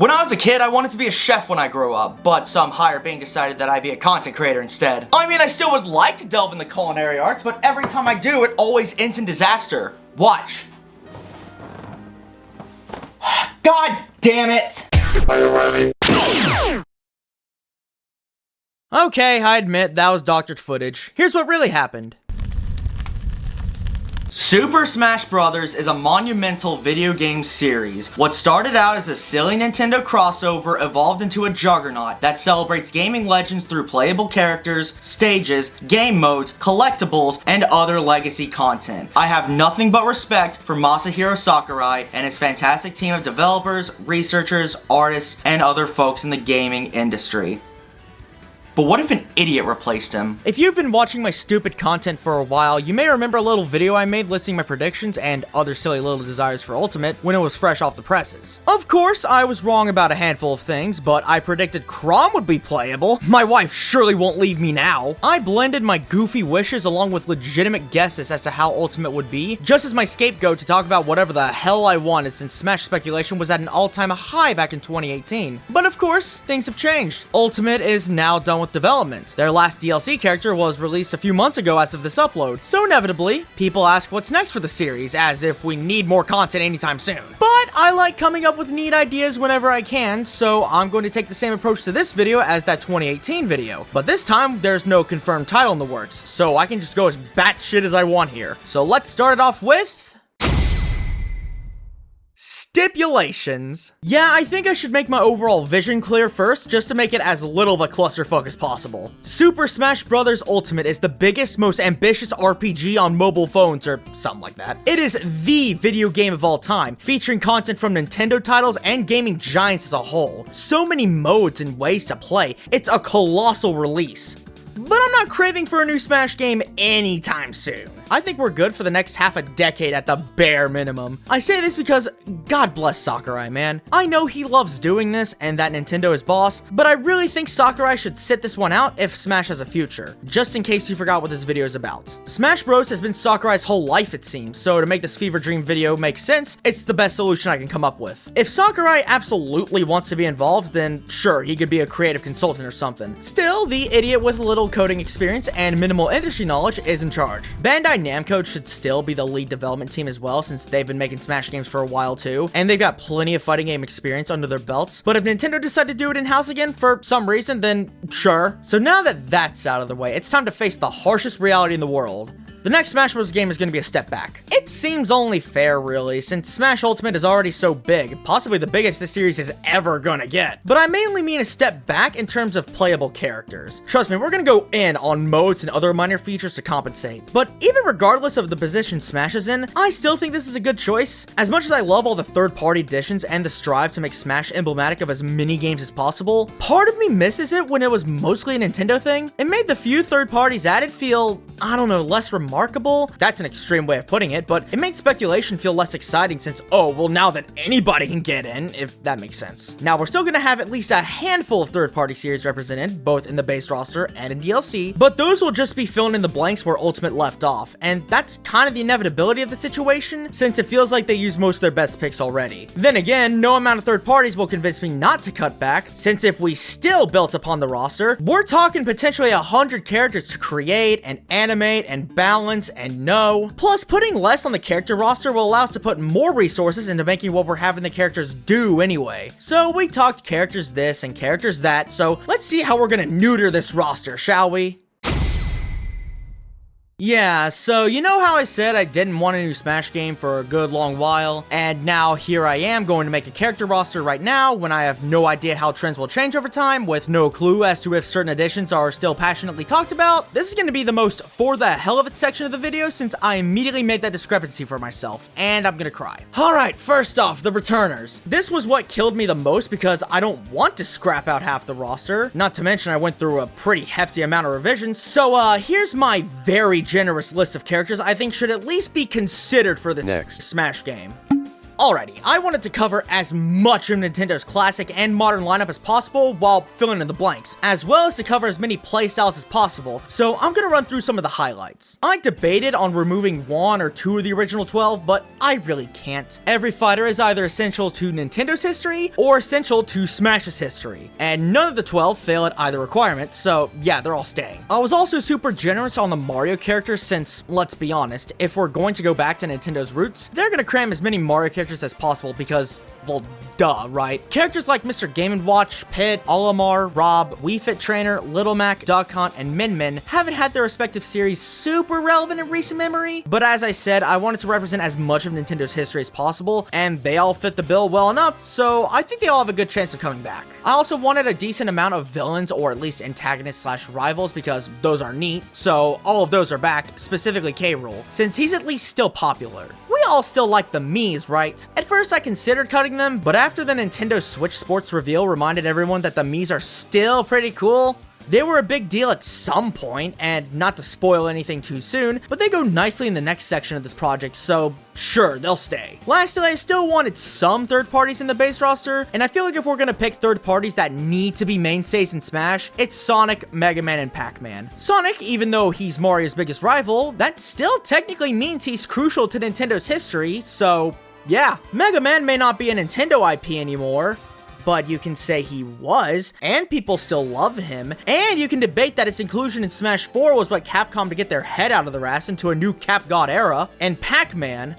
When I was a kid, I wanted to be a chef when I grew up, but some higher being decided that I'd be a content creator instead. I mean, I still would like to delve into culinary arts, but every time I do, it always ends in disaster. Watch. God damn it! Are you ready? Okay, I admit that was doctored footage. Here's what really happened. Super Smash Bros. Is a monumental video game series. What started out as a silly Nintendo crossover evolved into a juggernaut that celebrates gaming legends through playable characters, stages, game modes, collectibles, and other legacy content. I have nothing but respect for Masahiro Sakurai and his fantastic team of developers, researchers, artists, and other folks in the gaming industry. But what if an idiot replaced him? If you've been watching my stupid content for a while, you may remember a little video I made listing my predictions and other silly little desires for Ultimate when it was fresh off the presses. Of course, I was wrong about a handful of things, but I predicted Chrom would be playable. My wife surely won't leave me now. I blended my goofy wishes along with legitimate guesses as to how Ultimate would be, just as my scapegoat to talk about whatever the hell I wanted since Smash speculation was at an all-time high back in 2018. But of course, things have changed. Ultimate is now done with development. Their last DLC character was released a few months ago as of this upload, so inevitably, people ask what's next for the series, as if we need more content anytime soon. But I like coming up with neat ideas whenever I can, so I'm going to take the same approach to this video as that 2018 video. But this time, there's no confirmed title in the works, so I can just go as batshit as I want here. So let's start it off with stipulations. Yeah, I think I should make my overall vision clear first, just to make it as little of a clusterfuck as possible. Super Smash Bros. Ultimate is the biggest, most ambitious RPG on mobile phones, or something like that. It is the video game of all time, featuring content from Nintendo titles and gaming giants as a whole. So many modes and ways to play. It's a colossal release. But I'm not craving for a new Smash game anytime soon. I think we're good for the next half a decade at the bare minimum. I say this because God bless Sakurai, man. I know he loves doing this and that Nintendo is boss, but I really think Sakurai should sit this one out if Smash has a future, just in case you forgot what this video is about. Smash Bros has been Sakurai's whole life, it seems, so to make this fever dream video make sense, it's the best solution I can come up with. If Sakurai absolutely wants to be involved, then sure, he could be a creative consultant or something. Still, the idiot with a little coding experience and minimal industry knowledge is in charge. Bandai Namco should still be the lead development team as well, since they've been making Smash games for a while too, and they've got plenty of fighting game experience under their belts. But if Nintendo decided to do it in-house again for some reason, then sure. So now that that's out of the way, it's time to face the harshest reality in the world. The next Smash Bros. Game is going to be a step back. It seems only fair, really, since Smash Ultimate is already so big, possibly the biggest this series is ever gonna get. But I mainly mean a step back in terms of playable characters. Trust me, we're gonna go in on modes and other minor features to compensate. But even regardless of the position Smash is in, I still think this is a good choice. As much as I love all the third-party additions and the strive to make Smash emblematic of as many games as possible, part of me misses it when it was mostly a Nintendo thing. It made the few third parties added feel, I don't know, less remarkable. That's an extreme way of putting it, but it made speculation feel less exciting since, oh, well, now that anybody can get in, if that makes sense. Now, we're still gonna have at least a handful of third-party series represented, both in the base roster and in DLC, but those will just be filling in the blanks where Ultimate left off, and that's kind of the inevitability of the situation, since it feels like they used most of their best picks already. Then again, no amount of third parties will convince me not to cut back, since if we still built upon the roster, we're talking potentially 100 characters to create and animate and balance and know. Plus, putting less on the character roster will allow us to put more resources into making what we're having the characters do anyway. So we talked characters this and characters that, so let's see how we're gonna neuter this roster, shall we? Yeah, so you know how I said I didn't want a new Smash game for a good long while, and now here I am going to make a character roster right now when I have no idea how trends will change over time, with no clue as to if certain additions are still passionately talked about. This is going to be the most for the hell of it section of the video since I immediately made that discrepancy for myself, and I'm gonna cry. Alright, first off, the returners. This was what killed me the most because I don't want to scrap out half the roster, not to mention I went through a pretty hefty amount of revisions, so here's my very generous list of characters I think should at least be considered for the next Smash game. Alrighty, I wanted to cover as much of Nintendo's classic and modern lineup as possible while filling in the blanks, as well as to cover as many playstyles as possible, so I'm gonna run through some of the highlights. I debated on removing 1 or 2 of the original 12, but I really can't. Every fighter is either essential to Nintendo's history or essential to Smash's history, and none of the 12 fail at either requirement, so yeah, they're all staying. I was also super generous on the Mario characters since, let's be honest, if we're going to go back to Nintendo's roots, they're gonna cram as many Mario characters as possible because, well, duh, right? Characters like Mr. Game & Watch, Pit, Olimar, Rob, Wii Fit Trainer, Little Mac, Duck Hunt, and Min Min haven't had their respective series super relevant in recent memory, but as I said, I wanted to represent as much of Nintendo's history as possible, and they all fit the bill well enough, so I think they all have a good chance of coming back. I also wanted a decent amount of villains, or at least antagonists slash rivals, because those are neat, so all of those are back, specifically K. Rool, since he's at least still popular. We all still like the Mii's, right? At first I considered cutting them, but after the Nintendo Switch Sports reveal reminded everyone that the Mii's are still pretty cool, they were a big deal at some point, and not to spoil anything too soon, but they go nicely in the next section of this project, so sure, they'll stay. Lastly, I still wanted some third parties in the base roster, and I feel like if we're gonna pick third parties that need to be mainstays in Smash, it's Sonic, Mega Man, and Pac-Man. Sonic, even though he's Mario's biggest rival, that still technically means he's crucial to Nintendo's history, so yeah. Mega Man may not be a Nintendo IP anymore, but you can say he was, and people still love him, and you can debate that its inclusion in Smash 4 was what Capcom to get their head out of their ass into a new Cap God era, and Pac-Man,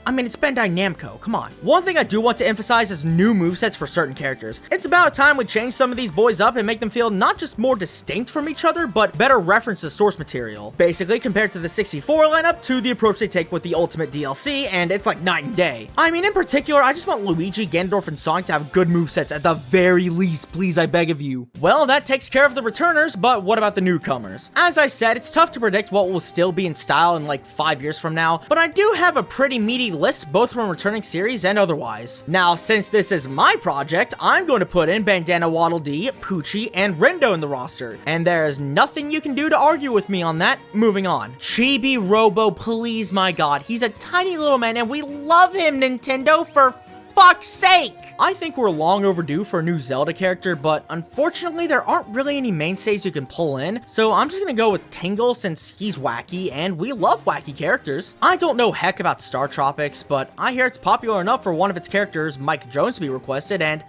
I mean, it's Bandai Namco, come on. One thing I do want to emphasize is new movesets for certain characters. It's about time we change some of these boys up and make them feel not just more distinct from each other, but better reference to source material. Basically, compared to the 64 lineup to the approach they take with the Ultimate DLC, and it's like night and day. I mean, in particular, I just want Luigi, Ganondorf, and Sonic to have good movesets at the very least, please, I beg of you. Well, that takes care of the returners, but what about the newcomers? As I said, it's tough to predict what will still be in style in like 5 years from now, but I do have a pretty meaty list both from returning series and otherwise. Now, since this is my project, I'm going to put in Bandana Waddle Dee, Poochie, and Rendo in the roster, and there is nothing you can do to argue with me on that. Moving on. Chibi Robo, please, my god, he's a tiny little man and we love him, Nintendo, for fuck's sake! I think we're long overdue for a new Zelda character, but unfortunately there aren't really any mainstays you can pull in, so I'm just gonna go with Tingle since he's wacky, and we love wacky characters. I don't know heck about Star Tropics, but I hear it's popular enough for one of its characters, Mike Jones, to be requested, and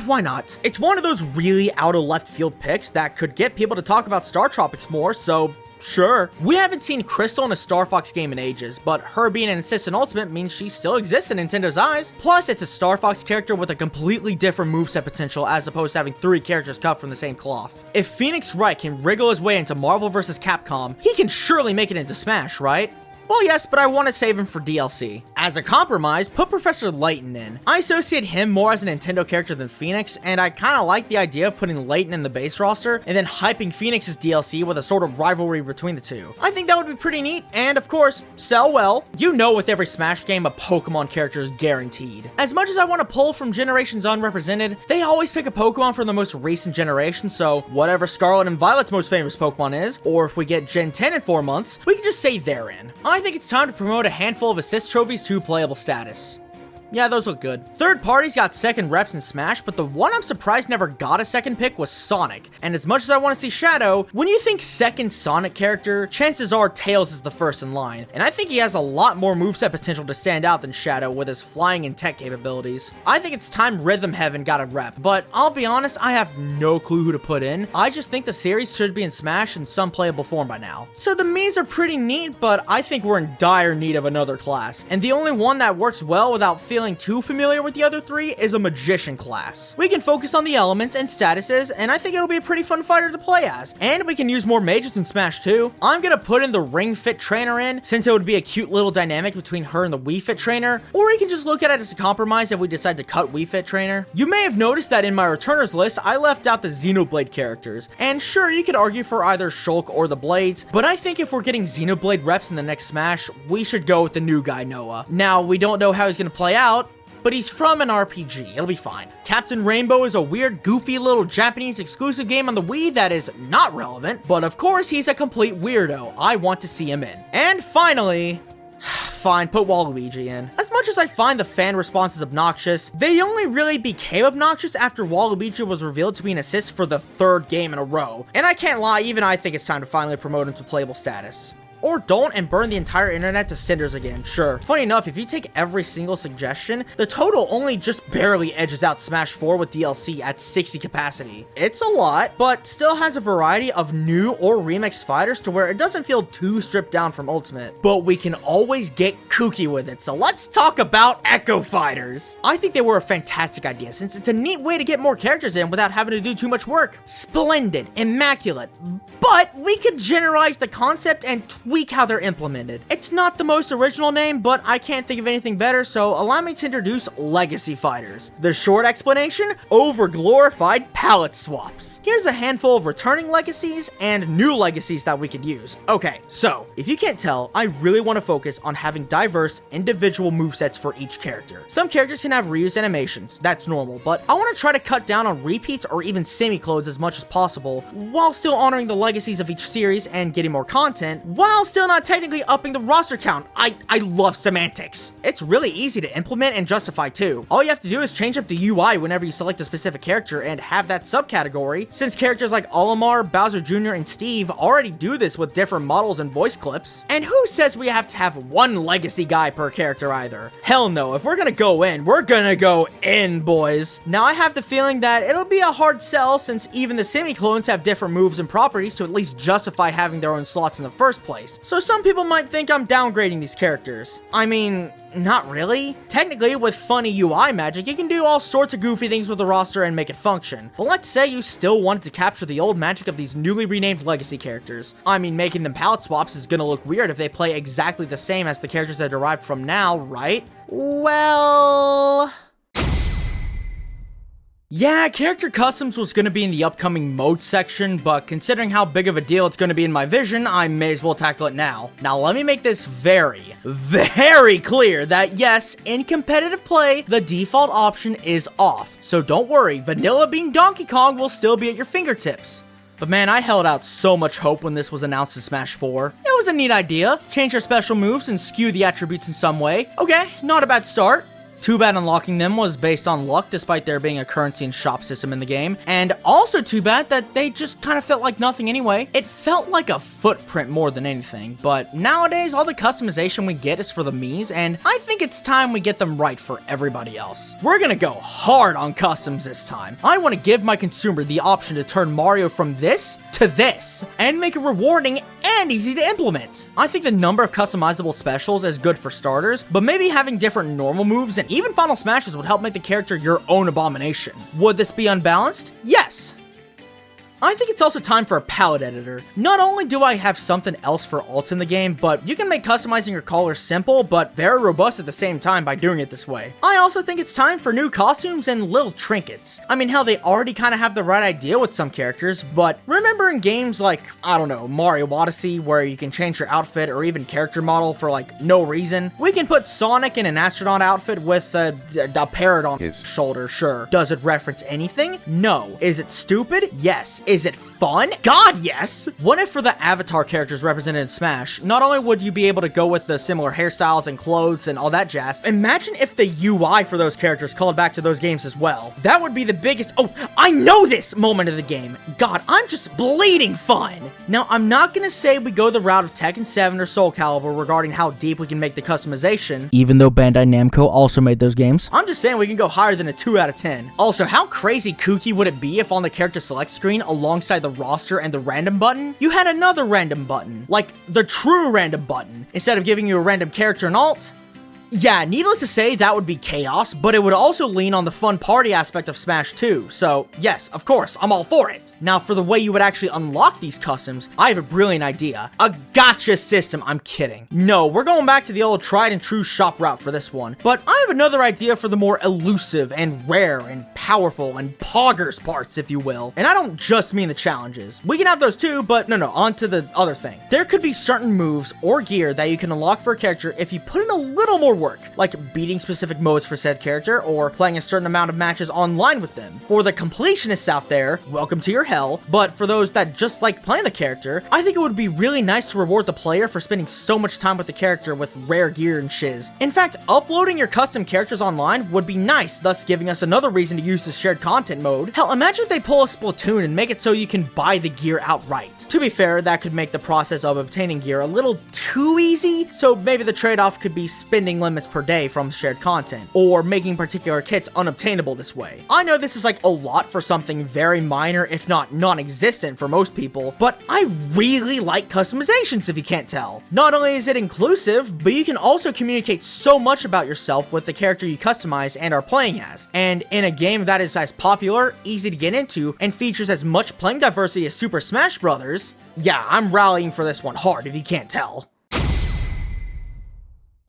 why not? It's one of those really out of left field picks that could get people to talk about Star Tropics more, so sure. We haven't seen Crystal in a Star Fox game in ages, but her being an Assistant Ultimate means she still exists in Nintendo's eyes. Plus, it's a Star Fox character with a completely different moveset potential as opposed to having 3 characters cut from the same cloth. If Phoenix Wright can wriggle his way into Marvel vs. Capcom, he can surely make it into Smash, right? Well, yes, but I want to save him for DLC. As a compromise, put Professor Layton in. I associate him more as a Nintendo character than Phoenix, and I kind of like the idea of putting Layton in the base roster, and then hyping Phoenix's DLC with a sort of rivalry between the two. I think that would be pretty neat, and of course, sell well. You know with every Smash game, a Pokemon character is guaranteed. As much as I want to pull from generations unrepresented, they always pick a Pokemon from the most recent generation, so whatever Scarlet and Violet's most famous Pokemon is, or if we get Gen 10 in 4 months, we can just say they're in. I think it's time to promote a handful of assist trophies to playable status. Yeah, those look good. Third parties got second reps in Smash, but the one I'm surprised never got a second pick was Sonic. And as much as I want to see Shadow, when you think second Sonic character, chances are Tails is the first in line. And I think he has a lot more moveset potential to stand out than Shadow with his flying and tech capabilities. I think it's time Rhythm Heaven got a rep, but I'll be honest, I have no clue who to put in. I just think the series should be in Smash in some playable form by now. So the Mii's are pretty neat, but I think we're in dire need of another class. And the only one that works well without feeling too familiar with the other 3 is a Magician class. We can focus on the elements and statuses, and I think it'll be a pretty fun fighter to play as. And we can use more mages in Smash too. I'm gonna put in the Ring Fit Trainer in, since it would be a cute little dynamic between her and the Wii Fit Trainer, or we can just look at it as a compromise if we decide to cut Wii Fit Trainer. You may have noticed that in my returners list, I left out the Xenoblade characters, and sure, you could argue for either Shulk or the Blades, but I think if we're getting Xenoblade reps in the next Smash, we should go with the new guy, Noah. Now, we don't know how he's gonna play out, but he's from an RPG, it'll be fine. Captain Rainbow is a weird, goofy little Japanese exclusive game on the Wii that is not relevant, but of course he's a complete weirdo. I want to see him in. And finally, fine, put Waluigi in. As much as I find the fan responses obnoxious, they only really became obnoxious after Waluigi was revealed to be an assist for the 3rd game in a row. And I can't lie, even I think it's time to finally promote him to playable status. Or don't and burn the entire internet to cinders again, sure. Funny enough, if you take every single suggestion, the total only just barely edges out Smash 4 with DLC at 60 capacity. It's a lot, but still has a variety of new or remixed fighters to where it doesn't feel too stripped down from Ultimate. But we can always get kooky with it, so let's talk about Echo Fighters. I think they were a fantastic idea, since it's a neat way to get more characters in without having to do too much work. Splendid, immaculate, but we could generalize the concept and tweak how they're implemented. It's not the most original name, but I can't think of anything better, so allow me to introduce Legacy Fighters. The short explanation: over-glorified palette swaps. Here's a handful of returning legacies and new legacies that we could use. Okay, so if you can't tell, I really want to focus on having diverse individual movesets for each character. Some characters can have reused animations, that's normal, but I want to try to cut down on repeats or even semi-clones as much as possible, while still honoring the legacies of each series and getting more content, while still not technically upping the roster count. I love semantics. It's really easy to implement and justify too. All you have to do is change up the UI whenever you select a specific character and have that subcategory, since characters like Olimar, Bowser Jr., and Steve already do this with different models and voice clips. And who says we have to have one legacy guy per character either? Hell no, if we're gonna go in, we're gonna go in, boys. Now I have the feeling that it'll be a hard sell, since even the semi-clones have different moves and properties to at least justify having their own slots in the first place. So some people might think I'm downgrading these characters. I mean, not really. Technically, with funny UI magic, you can do all sorts of goofy things with the roster and make it function. But let's say you still wanted to capture the old magic of these newly renamed legacy characters. I mean, making them palette swaps is gonna look weird if they play exactly the same as the characters that derived from now, right? Well... yeah, character customs was going to be in the upcoming mode section, but considering how big of a deal it's going to be in my vision, I may as well tackle it now. Now, let me make this very, very clear that yes, in competitive play, the default option is off. So don't worry, Vanilla Bean Donkey Kong will still be at your fingertips. But man, I held out so much hope when this was announced in Smash 4. It was a neat idea. Change your special moves and skew the attributes in some way. Okay, not a bad start. Too bad unlocking them was based on luck, despite there being a currency and shop system in the game. And also too bad that they just kind of felt like nothing anyway. It felt like a footprint more than anything. But nowadays, all the customization we get is for the Miis, and I think it's time we get them right for everybody else. We're gonna go hard on customs this time. I want to give my consumer the option to turn Mario from this to this, and make it rewarding and easy to implement. I think the number of customizable specials is good for starters, but maybe having different normal moves and even final smashes would help make the character your own abomination. Would this be unbalanced? Yes. I think it's also time for a palette editor. Not only do I have something else for ults in the game, but you can make customizing your colors simple, but very robust at the same time by doing it this way. I also think it's time for new costumes and little trinkets. I mean, hell, they already kind of have the right idea with some characters, but remember in games like, I don't know, Mario Odyssey, where you can change your outfit or even character model for like no reason? We can put Sonic in an astronaut outfit with a parrot on his shoulder, sure. Does it reference anything? No. Is it stupid? Yes. Is it fun? God, yes! What if for the avatar characters represented in Smash, not only would you be able to go with the similar hairstyles and clothes and all that jazz, imagine if the UI for those characters called back to those games as well. That would be the biggest, oh, I know this moment of the game. God, I'm just bleeding fun! Now, I'm not gonna say we go the route of Tekken 7 or Soul Calibur regarding how deep we can make the customization, even though Bandai Namco also made those games. I'm just saying we can go higher than a 2 out of 10. Also, how crazy kooky would it be if on the character select screen, alongside the roster and the random button, you had another random button, like the true random button, instead of giving you a random character and alt? Yeah, needless to say, that would be chaos, but it would also lean on the fun party aspect of Smash 2, so yes, of course, I'm all for it. Now, for the way you would actually unlock these customs, I have a brilliant idea. A gacha system, I'm kidding. No, we're going back to the old tried and true shop route for this one, but I have another idea for the more elusive and rare and powerful and poggers parts, if you will. And I don't just mean the challenges. We can have those too, but no, on to the other thing. There could be certain moves or gear that you can unlock for a character if you put in a little more work, like beating specific modes for said character or playing a certain amount of matches online with them. For the completionists out there, welcome to your hell, but for those that just like playing the character, I think it would be really nice to reward the player for spending so much time with the character with rare gear and shiz. In fact, uploading your custom characters online would be nice, thus giving us another reason to use the shared content mode. Hell, imagine if they pull a Splatoon and make it so you can buy the gear outright. To be fair, that could make the process of obtaining gear a little too easy, so maybe the trade-off could be spending limits per day from shared content, or making particular kits unobtainable this way. I know this is like a lot for something very minor, if not non-existent for most people, but I really like customizations if you can't tell. Not only is it inclusive, but you can also communicate so much about yourself with the character you customize and are playing as. And in a game that is as popular, easy to get into, and features as much playing diversity as Super Smash Bros., yeah, I'm rallying for this one hard if you can't tell.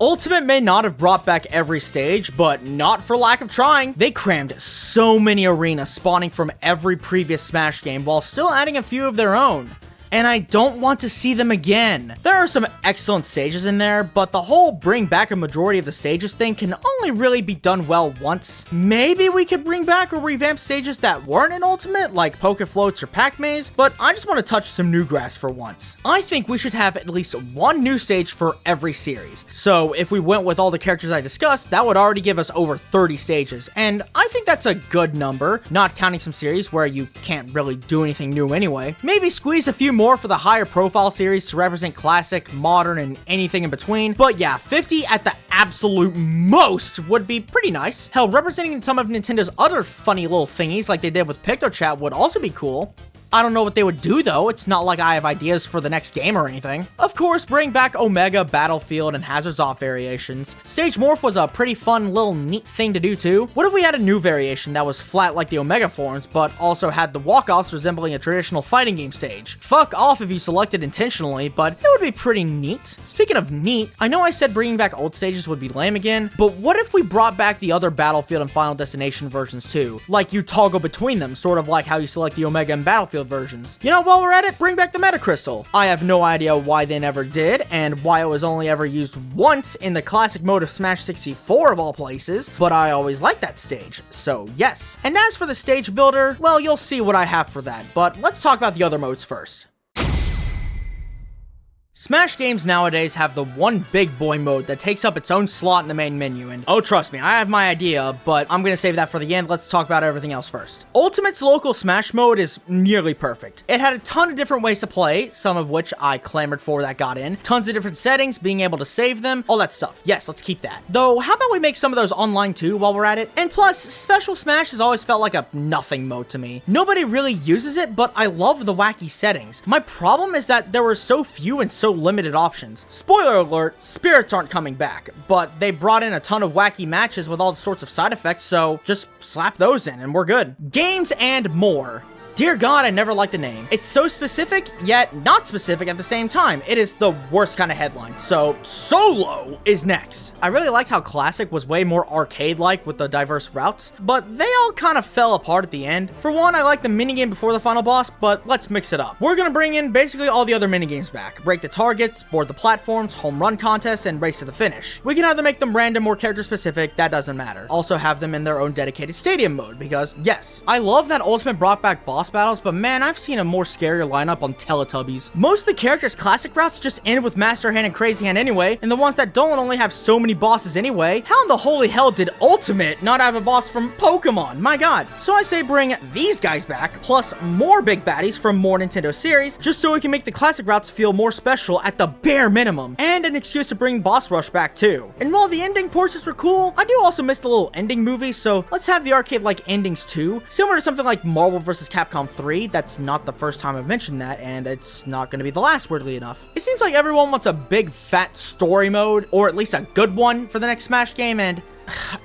Ultimate may not have brought back every stage, but not for lack of trying. They crammed so many arenas spawning from every previous Smash game while still adding a few of their own. And I don't want to see them again. There are some excellent stages in there, but the whole bring back a majority of the stages thing can only really be done well once. Maybe we could bring back or revamp stages that weren't in Ultimate, like Poke Floats or Pac Maze, but I just want to touch some new grass for once. I think we should have at least one new stage for every series. So if we went with all the characters I discussed, that would already give us over 30 stages, and I think that's a good number, not counting some series where you can't really do anything new anyway. Maybe squeeze a few more for the higher profile series to represent classic, modern, and anything in between. But yeah, 50 at the absolute most would be pretty nice. Hell, representing some of Nintendo's other funny little thingies like they did with PictoChat would also be cool. I don't know what they would do though, it's not like I have ideas for the next game or anything. Of course, bring back Omega, Battlefield, and Hazards Off variations. Stage Morph was a pretty fun little neat thing to do too. What if we had a new variation that was flat like the Omega forms, but also had the walk-offs resembling a traditional fighting game stage? Fuck off if you selected intentionally, but it would be pretty neat. Speaking of neat, I know I said bringing back old stages would be lame again, but what if we brought back the other Battlefield and Final Destination versions too? Like you toggle between them, sort of like how you select the Omega and Battlefield versions. You know, while we're at it, bring back the Meta Crystal. I have no idea why they never did, and why it was only ever used once in the classic mode of Smash 64 of all places, but I always liked that stage, so yes. And as for the stage builder, well, you'll see what I have for that, but let's talk about the other modes first. Smash games nowadays have the one big boy mode that takes up its own slot in the main menu, and oh trust me, I have my idea, but I'm gonna save that for the end. Let's talk about everything else first. Ultimate's local Smash mode is nearly perfect. It had a ton of different ways to play, some of which I clamored for that got in, tons of different settings, being able to save them, all that stuff. Yes, let's keep that. Though, how about we make some of those online too while we're at it? And plus, Special Smash has always felt like a nothing mode to me. Nobody really uses it, but I love the wacky settings. My problem is that there were so few and so limited options. Spoiler alert, spirits aren't coming back, but they brought in a ton of wacky matches with all sorts of side effects, so just slap those in and we're good. Games and more. Dear God, I never liked the name. It's so specific, yet not specific at the same time. It is the worst kind of headline. So, Solo is next. I really liked how Classic was way more arcade-like with the diverse routes, but they all kind of fell apart at the end. For one, I like the minigame before the final boss, but let's mix it up. We're gonna bring in basically all the other minigames back. Break the targets, board the platforms, home run contests, and race to the finish. We can either make them random or character-specific, that doesn't matter. Also have them in their own dedicated stadium mode, because yes, I love that Ultimate brought back boss battles, but man, I've seen a more scarier lineup on Teletubbies. Most of the characters' classic routes just end with Master Hand and Crazy Hand anyway, and the ones that don't only have so many bosses anyway. How in the holy hell did Ultimate not have a boss from Pokemon? My god. So I say bring these guys back, plus more big baddies from more Nintendo series, just so we can make the classic routes feel more special at the bare minimum, and an excuse to bring Boss Rush back too. And while the ending portions were cool, I do also miss the little ending movies, so let's have the arcade-like endings too, similar to something like Marvel vs. Capcom 3. That's not the first time I've mentioned that, and it's not going to be the last, weirdly enough. It seems like everyone wants a big fat story mode, or at least a good one for the next Smash game, and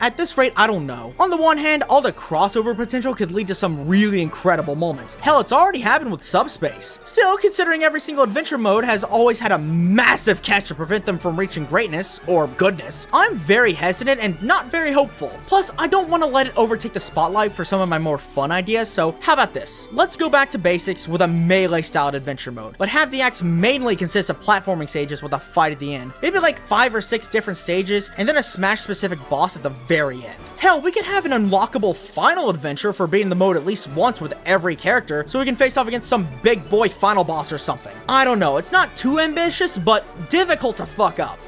at this rate, I don't know. On the one hand, all the crossover potential could lead to some really incredible moments. Hell, it's already happened with Subspace. Still, considering every single adventure mode has always had a massive catch to prevent them from reaching greatness, or goodness, I'm very hesitant and not very hopeful. Plus, I don't want to let it overtake the spotlight for some of my more fun ideas, so how about this? Let's go back to basics with a melee-styled adventure mode, but have the acts mainly consist of platforming stages with a fight at the end. Maybe like 5 or 6 different stages, and then a Smash-specific boss at the very end. Hell, we could have an unlockable final adventure for beating the mode at least once with every character, so we can face off against some big boy final boss or something. I don't know, it's not too ambitious, but difficult to fuck up.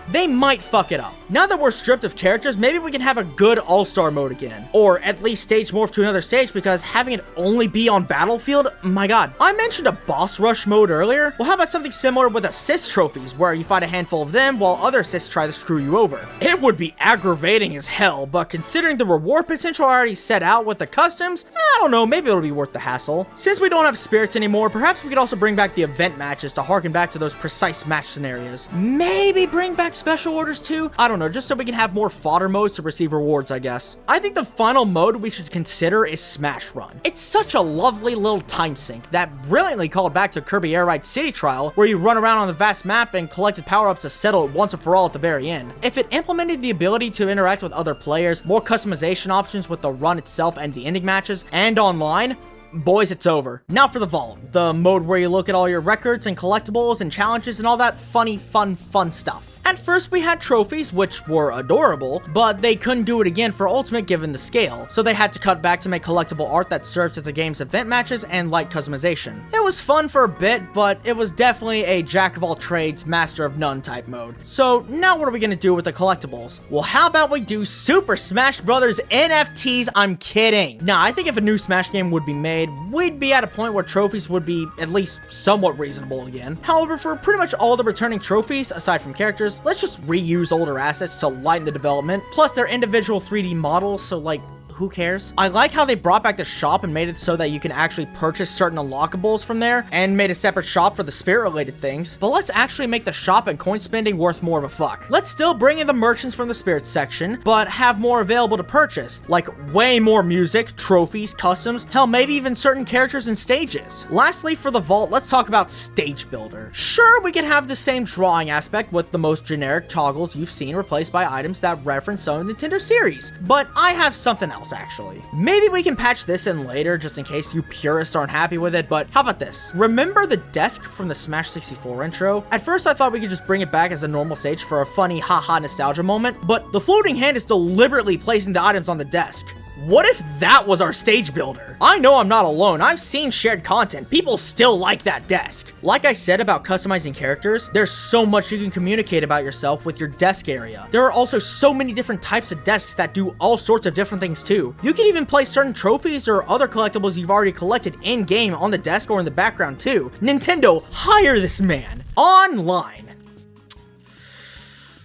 They might fuck it up. Now that we're stripped of characters, maybe we can have a good all-star mode again. Or at least stage morph to another stage, because having it only be on Battlefield, my god. I mentioned a boss rush mode earlier. Well, how about something similar with assist trophies, where you fight a handful of them while other assists try to screw you over? It would be aggravating as hell, but considering the reward potential I already set out with the customs, I don't know, maybe it'll be worth the hassle. Since we don't have spirits anymore, perhaps we could also bring back the event matches to harken back to those precise match scenarios. Maybe bring back special orders too? I don't know, just so we can have more fodder modes to receive rewards, I guess. I think the final mode we should consider is Smash Run. It's such a lovely little time sink that brilliantly called back to Kirby Air Ride City Trial, where you run around on the vast map and collected power-ups to settle it once and for all at the very end. If it implemented the ability to interact with other players, more customization options with the run itself and the ending matches, and online, boys, it's over. Now for the Vault, the mode where you look at all your records and collectibles and challenges and all that funny, fun stuff. At first, we had trophies, which were adorable, but they couldn't do it again for Ultimate given the scale, so they had to cut back to make collectible art that serves as the game's event matches and light customization. It was fun for a bit, but it was definitely a jack-of-all-trades, master-of-none type mode. So now what are we gonna do with the collectibles? Well, how about we do Super Smash Bros. NFTs? I'm kidding. Nah, I think if a new Smash game would be made, we'd be at a point where trophies would be at least somewhat reasonable again. However, for pretty much all the returning trophies, aside from characters, let's just reuse older assets to lighten the development. Plus, they're individual 3D models, so like, who cares? I like how they brought back the shop and made it so that you can actually purchase certain unlockables from there, and made a separate shop for the spirit-related things. But let's actually make the shop and coin spending worth more of a fuck. Let's still bring in the merchants from the spirit section, but have more available to purchase, like way more music, trophies, customs, hell, maybe even certain characters and stages. Lastly, for the Vault, let's talk about Stage Builder. Sure, we could have the same drawing aspect with the most generic toggles you've seen replaced by items that reference some Nintendo series, but I have something else actually. Maybe we can patch this in later just in case you purists aren't happy with it, but how about this? Remember the desk from the Smash 64 intro? At first I thought we could just bring it back as a normal stage for a funny haha nostalgia moment, but the floating hand is deliberately placing the items on the desk. What if that was our stage builder? I know I'm not alone. I've seen shared content. People still like that desk. Like I said about customizing characters, there's so much you can communicate about yourself with your desk area. There are also so many different types of desks that do all sorts of different things too. You can even place certain trophies or other collectibles you've already collected in-game on the desk or in the background too. Nintendo, hire this man. Online.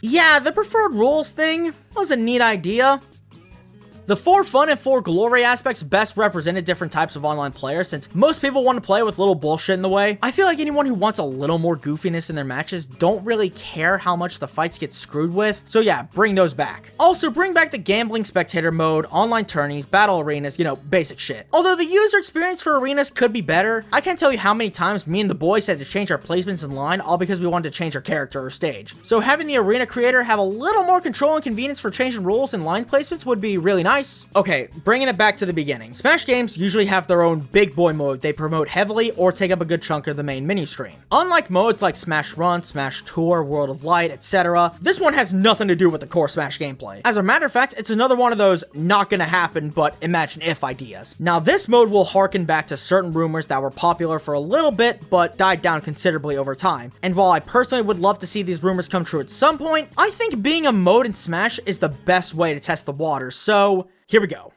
Yeah, the preferred rules thing was a neat idea. The 4 fun and 4 glory aspects best represented different types of online players, since most people want to play with little bullshit in the way. I feel like anyone who wants a little more goofiness in their matches don't really care how much the fights get screwed with, so yeah, bring those back. Also, bring back the gambling spectator mode, online tourneys, battle arenas, you know, basic shit. Although the user experience for arenas could be better, I can't tell you how many times me and the boys had to change our placements in line all because we wanted to change our character or stage. So having the arena creator have a little more control and convenience for changing rules and line placements would be really nice. Okay, bringing it back to the beginning. Smash games usually have their own big boy mode they promote heavily or take up a good chunk of the main menu screen. Unlike modes like Smash Run, Smash Tour, World of Light, etc., this one has nothing to do with the core Smash gameplay. As a matter of fact, it's another one of those not gonna happen but imagine if ideas. Now this mode will harken back to certain rumors that were popular for a little bit but died down considerably over time. And while I personally would love to see these rumors come true at some point, I think being a mode in Smash is the best way to test the waters, so here we go.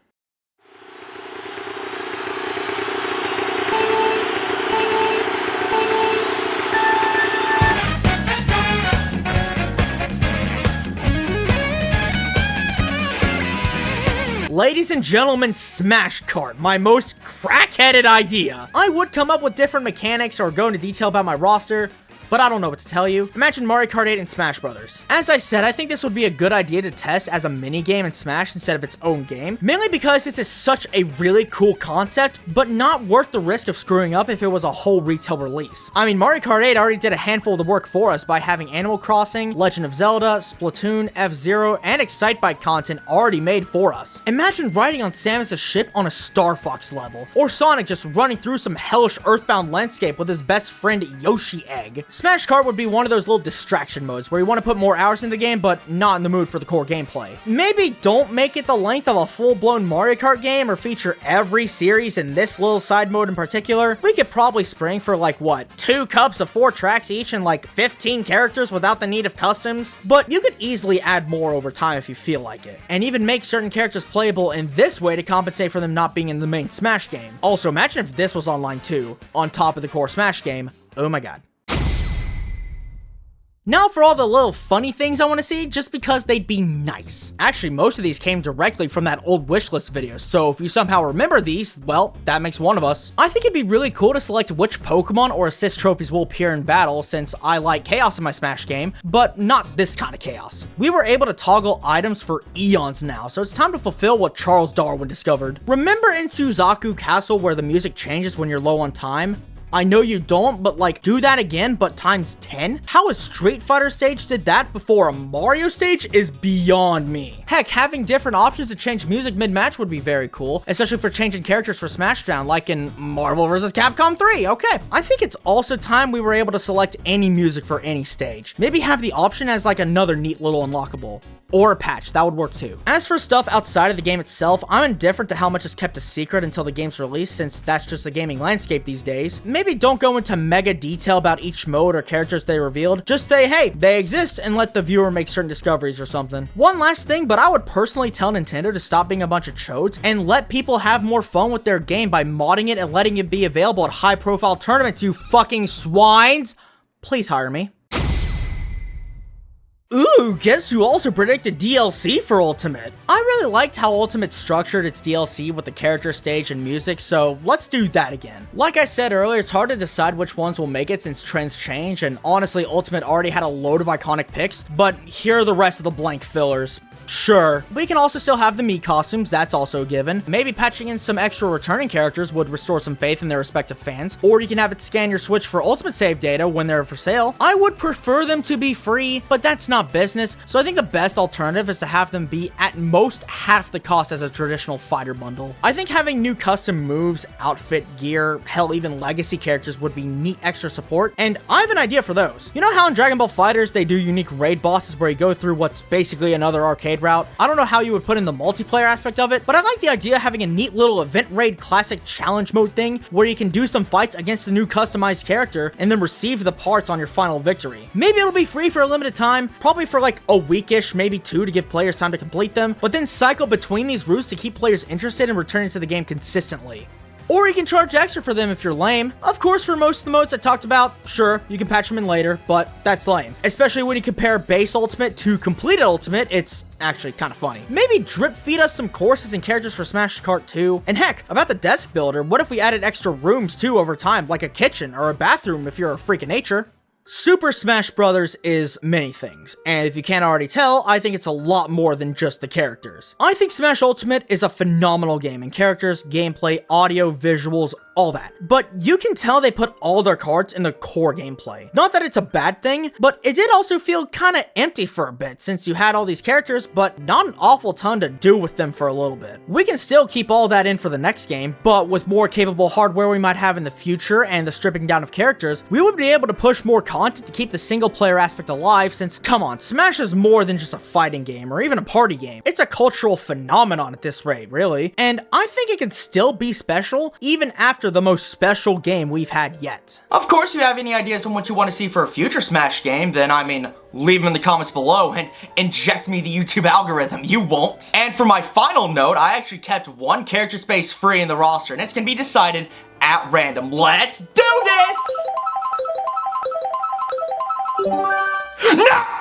Ladies and gentlemen, Smash Kart, my most crackheaded idea. I would come up with different mechanics or go into detail about my roster, but I don't know what to tell you. Imagine Mario Kart 8 and Smash Brothers. As I said, I think this would be a good idea to test as a mini game in Smash instead of its own game, mainly because this is such a really cool concept, but not worth the risk of screwing up if it was a whole retail release. I mean, Mario Kart 8 already did a handful of the work for us by having Animal Crossing, Legend of Zelda, Splatoon, F-Zero, and Excitebike content already made for us. Imagine riding on Samus's ship on a Star Fox level, or Sonic just running through some hellish Earthbound landscape with his best friend Yoshi Egg. Smash Kart would be one of those little distraction modes where you want to put more hours in the game, but not in the mood for the core gameplay. Maybe don't make it the length of a full-blown Mario Kart game or feature every series in this little side mode in particular. We could probably spring for like, what, 2 cups of 4 tracks each and like 15 characters without the need of customs? But you could easily add more over time if you feel like it, and even make certain characters playable in this way to compensate for them not being in the main Smash game. Also, imagine if this was online too, on top of the core Smash game. Oh my god. Now for all the little funny things I want to see, just because they'd be nice. Actually, most of these came directly from that old wishlist video, so if you somehow remember these, well, that makes one of us. I think it'd be really cool to select which Pokemon or assist trophies will appear in battle, since I like chaos in my Smash game, but not this kind of chaos. We were able to toggle items for eons now, so it's time to fulfill what Charles Darwin discovered. Remember in Suzaku Castle where the music changes when you're low on time? I know you don't, but like, do that again, but times 10? How a Street Fighter stage did that before a Mario stage is beyond me. Heck, having different options to change music mid-match would be very cool, especially for changing characters for Smashdown, like in Marvel vs. Capcom 3, okay. I think it's also time we were able to select any music for any stage. Maybe have the option as like another neat little unlockable. Or a patch, that would work too. As for stuff outside of the game itself, I'm indifferent to how much is kept a secret until the game's release, since that's just the gaming landscape these days. Maybe don't go into mega detail about each mode or characters they revealed. Just say, hey, they exist, and let the viewer make certain discoveries or something. One last thing, but I would personally tell Nintendo to stop being a bunch of chodes and let people have more fun with their game by modding it and letting it be available at high-profile tournaments, you fucking swines! Please hire me. Ooh, guess who also predicted DLC for Ultimate? I really liked how Ultimate structured its DLC with the character stage and music, so let's do that again. Like I said earlier, it's hard to decide which ones will make it since trends change, and honestly, Ultimate already had a load of iconic picks, but here are the rest of the blank fillers. Sure. We can also still have the Mii costumes, that's also a given. Maybe patching in some extra returning characters would restore some faith in their respective fans, or you can have it scan your Switch for Ultimate save data when they're for sale. I would prefer them to be free, but that's not business, so I think the best alternative is to have them be at most half the cost as a traditional fighter bundle. I think having new custom moves, outfit, gear, hell, even legacy characters would be neat extra support, and I have an idea for those. You know how in Dragon Ball FighterZ they do unique raid bosses where you go through what's basically another arcade route? I don't know how you would put in the multiplayer aspect of it, but I like the idea of having a neat little event raid classic challenge mode thing where you can do some fights against the new customized character and then receive the parts on your final victory. Maybe it'll be free for a limited time, probably for like a weekish, maybe 2 to give players time to complete them, but then cycle between these routes to keep players interested in returning to the game consistently. Or you can charge extra for them if you're lame. Of course, for most of the modes I talked about, sure, you can patch them in later, but that's lame. Especially when you compare base Ultimate to completed Ultimate, it's actually kind of funny. Maybe drip feed us some courses and characters for Smash Kart 2. And heck, about the desk builder, what if we added extra rooms too over time, like a kitchen or a bathroom if you're a freak of nature? Super Smash Bros. Is many things, and if you can't already tell, I think it's a lot more than just the characters. I think Smash Ultimate is a phenomenal game in characters, gameplay, audio, visuals, all that. But you can tell they put all their cards in the core gameplay. Not that it's a bad thing, but it did also feel kinda empty for a bit since you had all these characters, but not an awful ton to do with them for a little bit. We can still keep all that in for the next game, but with more capable hardware we might have in the future and the stripping down of characters, we would be able to push more content to keep the single player aspect alive since, come on, Smash is more than just a fighting game or even a party game. It's a cultural phenomenon at this rate, really. And I think it can still be special even after the most special game we've had yet. Of course, if you have any ideas on what you want to see for a future Smash game, then I mean, leave them in the comments below and inject me the YouTube algorithm. You won't. And for my final note, I actually kept one character space free in the roster, and it's gonna be decided at random. Let's do this! No!